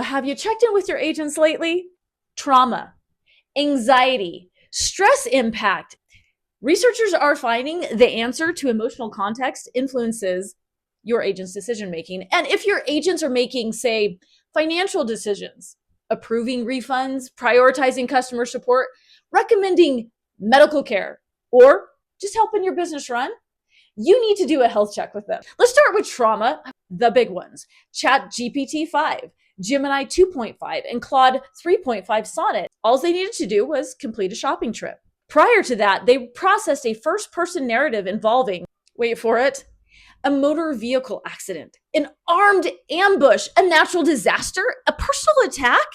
Have you checked in with your agents lately? Trauma, anxiety, stress impact. Researchers are finding the answer to emotional context influences your agent's decision making. And if your agents are making, say, financial decisions, approving refunds, prioritizing customer support, recommending medical care, or just helping your business run, you need to do a health check with them. Let's start with trauma, the big ones. ChatGPT 5, Gemini 2.5, and Claude 3.5 Sonnet. All they needed to do was complete a shopping trip. Prior to that, they processed a first-person narrative involving, wait for it, a motor vehicle accident, an armed ambush, a natural disaster, a personal attack,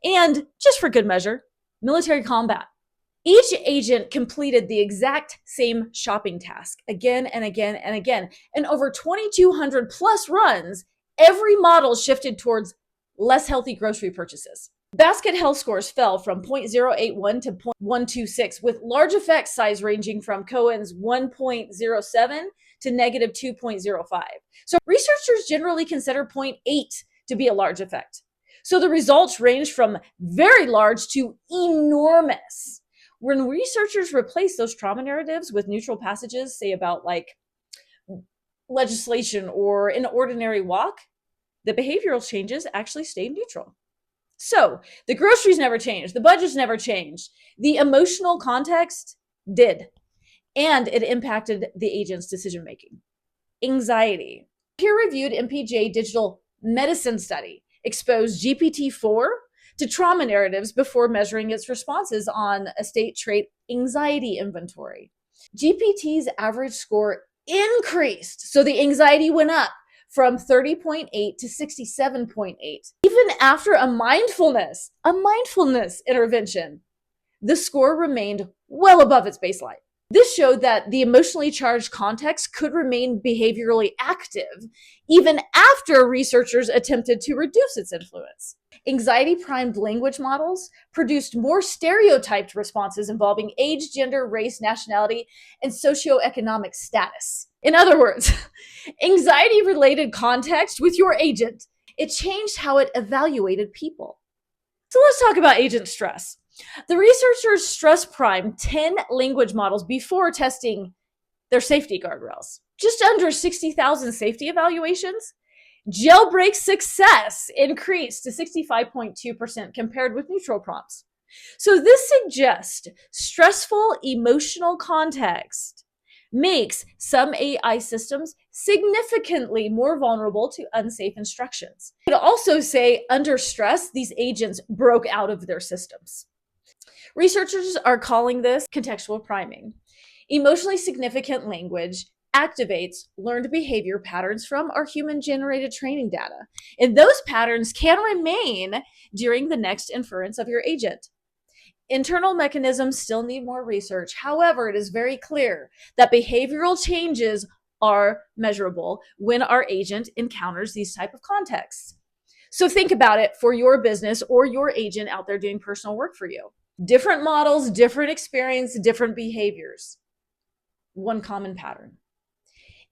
and, just for good measure, military combat. Each agent completed the exact same shopping task again and again and again. And over 2,200 plus runs, every model shifted towards less healthy grocery purchases. Basket health scores fell from 0.081 to 0.126, with large effect size ranging from Cohen's 1.07 to negative 2.05. So researchers generally consider 0.8 to be a large effect. So the results range from very large to enormous. When researchers replace those trauma narratives with neutral passages, say about like legislation or an ordinary walk, the behavioral changes actually stayed neutral. So the groceries never changed, the budgets never changed, the emotional context did, and it impacted the agent's decision making. Anxiety. Peer-reviewed MPJ digital medicine study exposed GPT-4 to trauma narratives before measuring its responses on a state trait anxiety inventory. GPT's average score increased, so the anxiety went up from 30.8 to 67.8. Even after a mindfulness intervention, the score remained well above its baseline. This showed that the emotionally charged context could remain behaviorally active even after researchers attempted to reduce its influence. Anxiety-primed language models produced more stereotyped responses involving age, gender, race, nationality, and socioeconomic status. In other words, anxiety-related context with your agent, it changed how it evaluated people. So let's talk about agent stress. The researchers stress primed 10 language models before testing their safety guardrails. Just under 60,000 safety evaluations. Jailbreak success increased to 65.2% compared with neutral prompts. So this suggests stressful emotional context makes some AI systems significantly more vulnerable to unsafe instructions. You could also say under stress, these agents broke out of their systems. Researchers are calling this contextual priming. Emotionally significant language activates learned behavior patterns from our human-generated training data, and those patterns can remain during the next inference of your agent. Internal mechanisms still need more research. However, it is very clear that behavioral changes are measurable when our agent encounters these type of contexts. So think about it for your business or your agent out there doing personal work for you. Different models, different experience, different behaviors. One common pattern.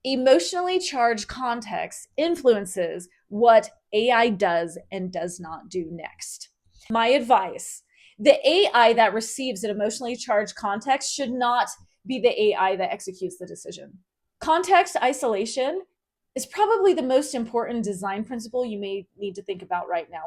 Emotionally charged context influences what AI does and does not do next. My advice, the AI that receives an emotionally charged context should not be the AI that executes the decision. Context isolation is probably the most important design principle you may need to think about right now.